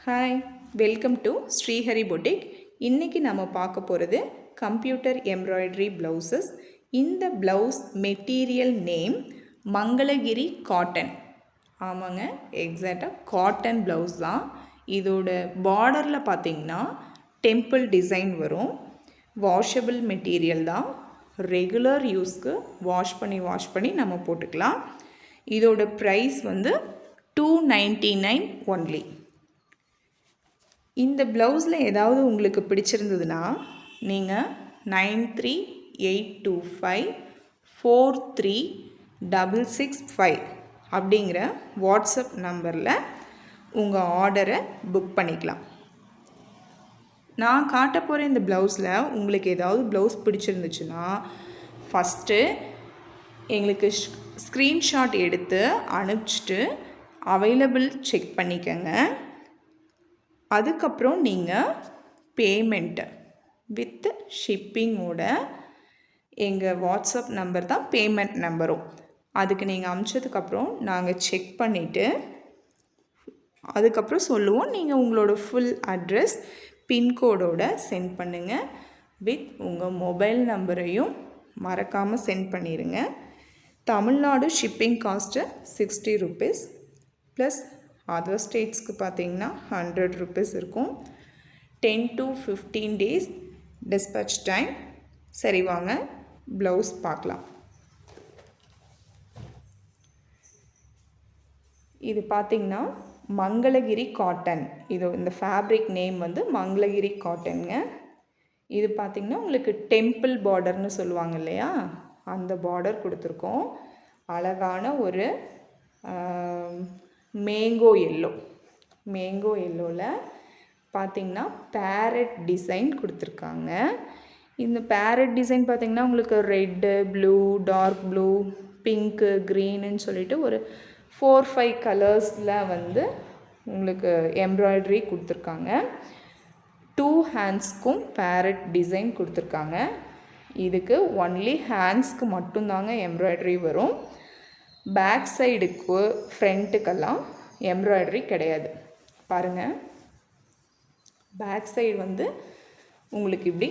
Hi, welcome to Srihari boutique. இன்றைக்கி நம்ம பார்க்க போகிறது கம்ப்யூட்டர் எம்ப்ராய்டரி ப்ளவுசஸ். இந்த blouse material name Mangalagiri cotton. ஆமாங்க, எக்ஸாக்டாக காட்டன் ப்ளவுஸ் தான். இதோட பார்டரில் பார்த்திங்கன்னா டெம்பிள் டிசைன் வரும். வாஷபிள் மெட்டீரியல் தான். ரெகுலர் யூஸ்க்கு வாஷ் பண்ணி நம்ம போட்டுக்கலாம். இதோட ப்ரைஸ் வந்து $299 ஒன்லி. இந்த ப்ளவுஸில் ஏதாவது உங்களுக்கு பிடிச்சிருந்ததுன்னா நீங்கள் 9382543665 அப்படிங்கிற வாட்ஸ்அப் நம்பரில் உங்கள் ஆர்டரை புக் பண்ணிக்கலாம். நான் காட்ட போகிற இந்த ப்ளவுஸில் உங்களுக்கு ஏதாவது ப்ளவுஸ் பிடிச்சிருந்துச்சுன்னா ஃபஸ்ட்டு எங்களுக்கு ஸ்க்ரீன்ஷாட் எடுத்து அனுப்பிச்சிட்டு அவைலபிள் செக் பண்ணிக்கோங்க. அதுக்கப்புறம் நீங்கள் பேமெண்ட்டு வித் ஷிப்பிங்கோட எங்கள் வாட்ஸ்அப் நம்பர் தான் பேமெண்ட் நம்பரும். அதுக்கு நீங்கள் அனுப்பிச்சதுக்கப்புறம் நாங்கள் செக் பண்ணிவிட்டு அதுக்கப்புறம் சொல்லுவோம். நீங்கள் உங்களோட ஃபுல் அட்ரஸ் பின்கோடோட சென்ட் பண்ணுங்கள். வித் உங்கள் மொபைல் நம்பரையும் மறக்காமல் சென்ட் பண்ணிடுங்க. Tamil Nadu shipping cost ₹60 plus other ஸ்டேட்ஸ்க்கு பார்த்திங்கன்னா ₹100 இருக்கும். 10 to 15 days dispatch டைம். சரி, வாங்க ப்ளவுஸ் பார்க்கலாம். இது பார்த்திங்கன்னா மங்களகிரி காட்டன். இந்த ஃபேப்ரிக் நேம் வந்து மங்களகிரி காட்டனுங்க. இது பார்த்திங்கன்னா உங்களுக்கு டெம்பிள் பார்டர்னு சொல்லுவாங்க இல்லையா, அந்த பார்டர் கொடுத்துருக்கோம். அழகான ஒரு மேங்கோ எல்லோவில் பார்த்திங்கன்னா பேரட் டிசைன் கொடுத்துருக்காங்க. இந்த பேரட் டிசைன் பார்த்திங்கன்னா உங்களுக்கு red, blue, dark blue, pink, க்ரீனுன்னு சொல்லிட்டு ஒரு 4-5 கலர்ஸில் வந்து உங்களுக்கு எம்ப்ராய்டரி கொடுத்துருக்காங்க. 2 ஹேண்ட்ஸ்க்கும் பேரட் டிசைன் கொடுத்துருக்காங்க. இதுக்கு ஒன்லி ஹேண்ட்ஸ்க்கு மட்டும்தாங்க எம்ப்ராய்டரி வரும். பேக் சைடுக்கு ஃப்ரண்ட்டுக்கெல்லாம் எம்ப்ராய்டரி கிடையாது. பாருங்கள், பேக் சைடு வந்து உங்களுக்கு இப்படி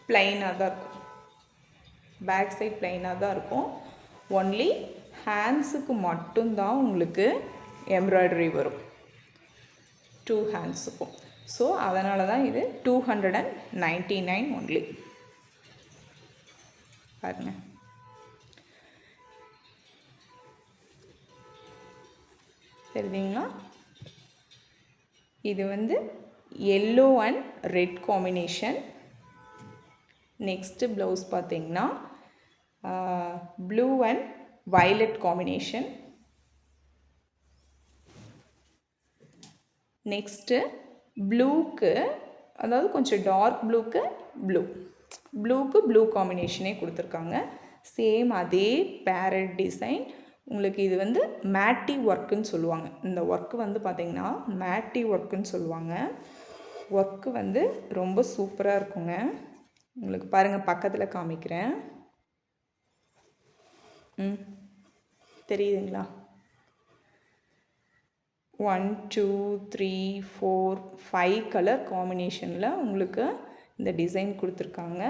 ப்ளைனாக தான் இருக்கும். பேக் சைடு ப்ளைனாக தான் இருக்கும். ஒன்லி ஹேண்ட்ஸுக்கு மட்டும்தான் உங்களுக்கு எம்ப்ராய்டரி வரும், 2 ஹேண்ட்ஸுக்கும். ஸோ அதனால தான் இது $299 ஒன்லி. பாருங்கள், தெரியுதுங்களா? இது வந்து yellow and red combination. Next blouse பார்த்திங்கன்னா blue and violet combination. Next ப்ளூக்கு, அதாவது கொஞ்சம் டார்க் ப்ளூக்கு ப்ளூ காம்பினேஷனே கொடுத்துருக்காங்க. சேம் அதே பேரட் டிசைன். உங்களுக்கு இது வந்து மேட்டி ஒர்க்குன்னு சொல்லுவாங்க. இந்த ஒர்க்கு வந்து பார்த்திங்கன்னா மேட்டி ஒர்க்குன்னு சொல்லுவாங்க. ஒர்க்கு வந்து ரொம்ப சூப்பராக இருக்குங்க. உங்களுக்கு பாருங்கள், பக்கத்தில் காமிக்கிறேன். தெரியுதுங்களா? 1 2 3 4 5 கலர் காம்பினேஷனில் உங்களுக்கு இந்த டிசைன் கொடுத்துருக்காங்க.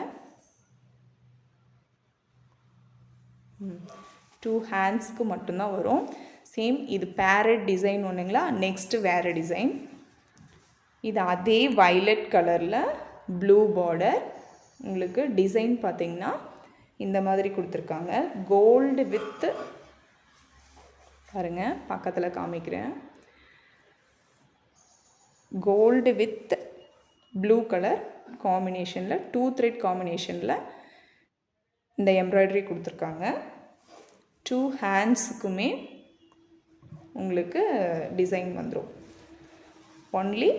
2 ஹேண்ட்ஸ்க்கு மட்டும்தான் வரும். சேம் இது பேரட் டிசைன் ஒன்றுங்களா. நெக்ஸ்ட்டு வேறு டிசைன். இது அதே வயலட் கலரில் ப்ளூ பார்டர். உங்களுக்கு டிசைன் பார்த்திங்கன்னா இந்த மாதிரி கொடுத்துருக்காங்க. கோல்டு வித், பாருங்கள் பக்கத்தில் காமிக்கிறேன், கோல்டு வித் ப்ளூ கலர் காம்பினேஷனில் 2 த்ரெட் காம்பினேஷனில் இந்த எம்ப்ராய்டரி கொடுத்துருக்காங்க. 2 ஹேண்ட்ஸுக்குமே உங்களுக்கு டிசைன் வந்துடும். ஒன்லி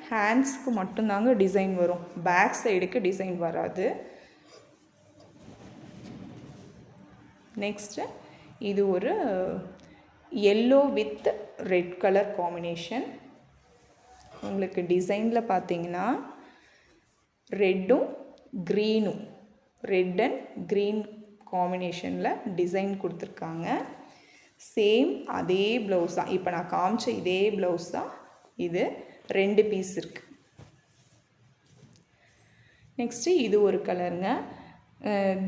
ஹேண்ட்ஸ்க்கு மட்டும்தாங்க டிசைன் வரும். பேக் சைடுக்கு டிசைன் வராது. நெக்ஸ்ட்டு இது ஒரு yellow with red colour combination. உங்களுக்கு டிசைனில் பார்த்தீங்கன்னா ரெட்டும் க்ரீனும், ரெட் அண்ட் க்ரீன் காம்பினேஷனில் டிசைன் கொடுத்துருக்காங்க. சேம் அதே ப்ளவுஸ் தான். இப்போ நான் காமிச்ச இதே ப்ளவுஸ் தான் இது. 2 பீஸ் இருக்குது. நெக்ஸ்ட்டு இது ஒரு கலருங்க.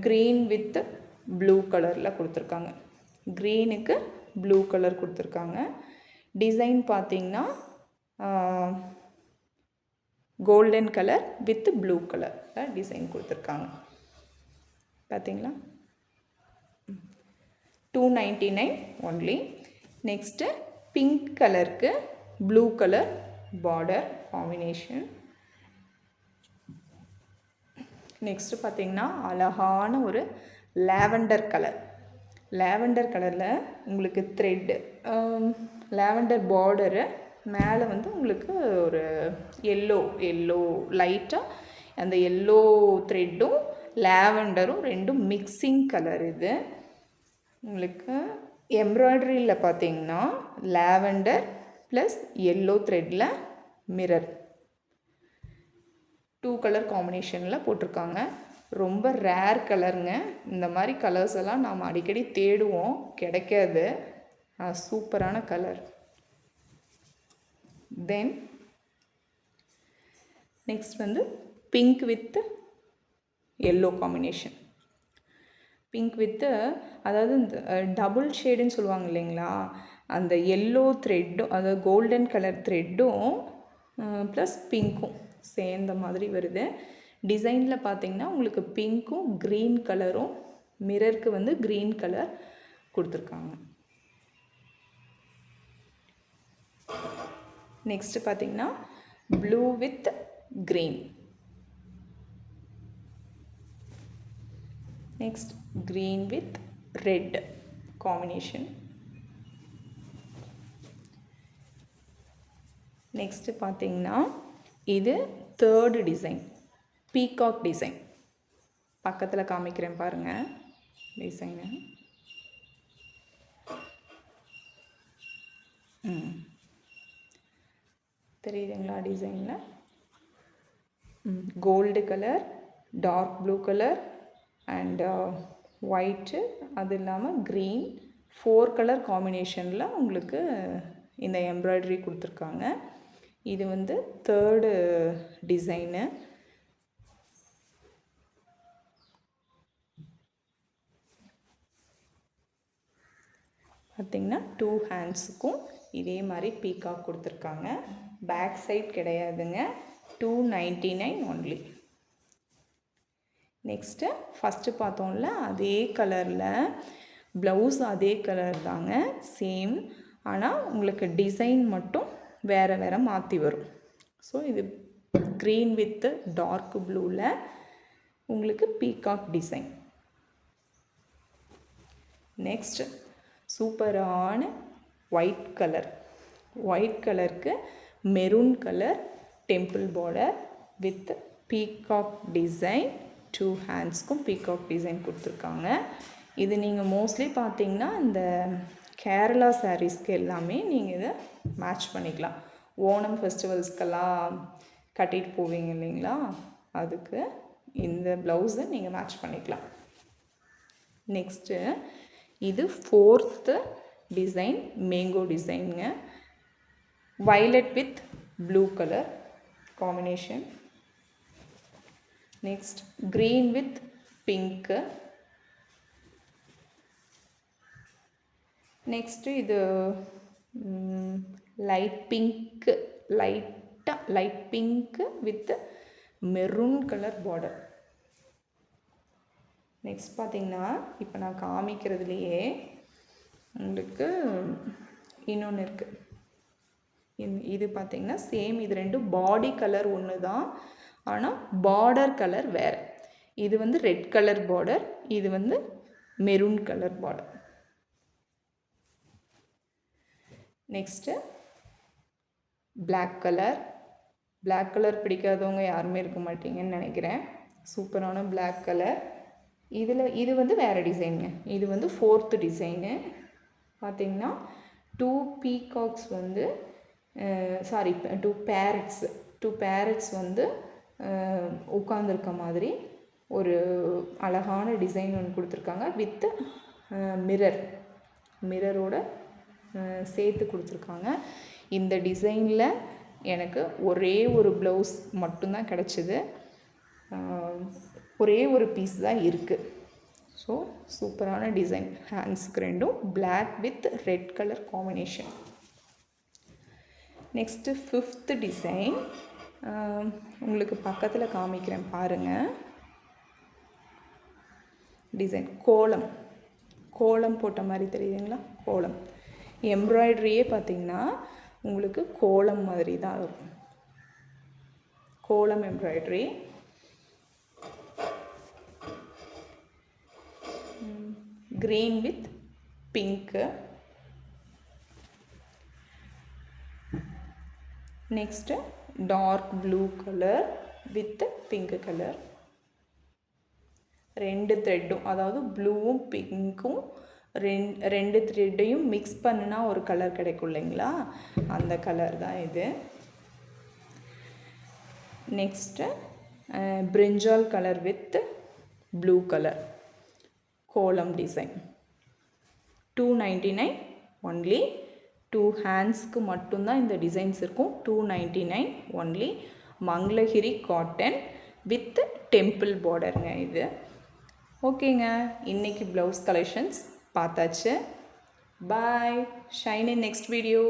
க்ரீன் வித் ப்ளூ கலரில் கொடுத்துருக்காங்க. க்ரீனுக்கு ப்ளூ கலர் கொடுத்துருக்காங்க. டிசைன் பார்த்திங்கன்னா கோல்டன் கலர் வித் ப்ளூ கலரில் டிசைன் கொடுத்துருக்காங்க. பார்த்திங்களா? 299 ஒன்லி. நெக்ஸ்ட்டு பிங்க் கலருக்கு blue colour border combination. Next பார்த்திங்கன்னா அழகான ஒரு லாவெண்டர் கலர். லாவெண்டர் கலரில் உங்களுக்கு த்ரெட்டு லாவெண்டர் பார்டரு மேலே வந்து உங்களுக்கு ஒரு எல்லோ லைட்டாக அந்த எல்லோ த்ரெட்டும் லாவெண்டரும் ரெண்டும் மிக்சிங் கலர். இது உங்களுக்கு எம்ப்ராய்டரியில் பார்த்திங்கன்னா லாவெண்டர் ப்ளஸ் எல்லோ த்ரெட்டில் மிரர் 2 கலர் காம்பினேஷனில் போட்டிருக்காங்க. ரொம்ப ரேர் கலருங்க. இந்த மாதிரி கலர்ஸ் எல்லாம் நாம் அடிக்கடி தேடுவோம், கிடைக்காது. சூப்பரான கலர். தென் நெக்ஸ்ட் வந்து pink with yellow combination. Pink with அதாவது இந்த டபுள் ஷேடுன்னு சொல்லுவாங்க இல்லைங்களா, அந்த எல்லோ த்ரெட்டும் அதாவது கோல்டன் கலர் த்ரெட்டும் ப்ளஸ் பிங்க்கும் சேர்ந்த மாதிரி வருது. டிசைனில் பார்த்திங்கன்னா உங்களுக்கு பிங்க்கும் க்ரீன் கலரும் மிரருக்கு வந்து க்ரீன் கலர் கொடுத்துருக்காங்க. நெக்ஸ்ட்டு பார்த்திங்கன்னா blue with green. Next green with red combination. Next பார்த்திங்கன்னா இது 3rd டிசைன், பீகாக் டிசைன். பக்கத்தில் காமிக்கிறேன் பாருங்கள் டிசைனு. தெரியுதுங்களா டிசைனில்? Gold colour, dark blue colour and white, அது இல்லாமல் க்ரீன் 4 கலர் காம்பினேஷனில் உங்களுக்கு இந்த எம்ப்ராய்டரி கொடுத்துருக்காங்க. இது வந்து 3rd டிசைனு. பார்த்திங்கன்னா 2 ஹேண்ட்ஸுக்கும் இதே மாதிரி பீகாக் கொடுத்துருக்காங்க. பேக் சைட் கிடையாதுங்க. 299 ஒன்லி. நெக்ஸ்ட்டு ஃபஸ்ட்டு பார்த்தோம்ல அதே கலரில் ப்ளவுஸ் அதே கலர் தாங்க, சேம். ஆனால் உங்களுக்கு டிசைன் மட்டும் வேறு மாற்றி வரும். ஸோ இது க்ரீன் வித்து டார்க் ப்ளூவில் உங்களுக்கு பீகாக் டிசைன். நெக்ஸ்ட் சூப்பரான ஒயிட் கலர். ஒயிட் கலருக்கு maroon colour temple border with peacock design. 2 ஹேண்ட்ஸ்க்கும் பீகாக் டிசைன் கொடுத்துருக்காங்க. இது நீங்கள் மோஸ்ட்லி பார்த்தீங்கன்னா இந்த கேரளா சாரீஸ்க்கு எல்லாமே நீங்கள் இதை மேட்ச் பண்ணிக்கலாம். ஓணம் ஃபெஸ்டிவல்ஸ்க்கெல்லாம் கட்டிட்டு போவீங்க இல்லைங்களா, அதுக்கு இந்த ப்ளவுஸை நீங்கள் மேட்ச் பண்ணிக்கலாம். நெக்ஸ்ட்டு இது 4th டிசைன், மேங்கோ டிசைனுங்க. Violet with blue colour combination. Next green with pink. Next இது light pink, light pink with maroon colour border. Next பார்த்திங்கன்னா இப்போ நான் காமிக்கிறதுலையே உங்களுக்கு இன்னொன்று இருக்குது. இது பார்த்திங்கன்னா சேம், இது ரெண்டும் பாடி கலர் ஒன்று தான், ஆனால் பார்டர் கலர் வேறு. இது வந்து ரெட் கலர் பார்டர், இது வந்து maroon colour border. Next black colour. Black colour பிடிக்காதவங்க யாருமே இருக்க மாட்டீங்கன்னு நினைக்கிறேன். சூப்பரான பிளாக் கலர். இது வந்து வேறு டிசைனுங்க. இது வந்து 4th டிசைனு. பார்த்திங்கன்னா 2 பீகாக்ஸ் வந்து சாரி 2 பேரட்ஸ் வந்து உட்காந்துருக்க மாதிரி ஒரு அழகான டிசைன் ஒன்று கொடுத்துருக்காங்க. வித் மிரரோட சேர்த்து கொடுத்துருக்காங்க. இந்த டிசைனில் எனக்கு ஒரே ஒரு ப்ளவுஸ் மட்டும்தான் கிடச்சிது, ஒரே ஒரு பீஸ் தான் இருக்குது. ஸோ சூப்பரான டிசைன், ஹேண்ட்ஸுக்கு ரெண்டும் black with red colour combination. Next 5th design உங்களுக்கு பக்கத்தில் காமிக்கிறேன் பாருங்கள். டிசைன் கோலம், கோலம் போட்ட மாதிரி தெரியுதுங்களா? கோலம் எம்ப்ராய்டரியே பார்த்திங்கன்னா உங்களுக்கு கோலம் மாதிரி தான் இருக்கும். Kolam embroidery. Green with pink. Next dark blue colour with pink colour. ரெண்டு த்ரெட்டும், அதாவது ப்ளூவும் பிங்க்கும் ரெண்டு த்ரெட்டையும் மிக்ஸ் பண்ணினா ஒரு கலர் கிடைக்கும் இல்லைங்களா, அந்த கலர் தான் இது. Next brinjal colour with blue colour kolam design. 299 only. 2 ஹேண்ட்ஸ்க்கு மட்டும்தான் இந்த டிசைன்ஸ் இருக்கும். 299 only. Mangalagiri cotton with temple பார்டருங்க இது. ஓகேங்க, இன்றைக்கி ப்ளவுஸ் கலெக்ஷன்ஸ் பார்த்தாச்சு. Bye, shine in next video.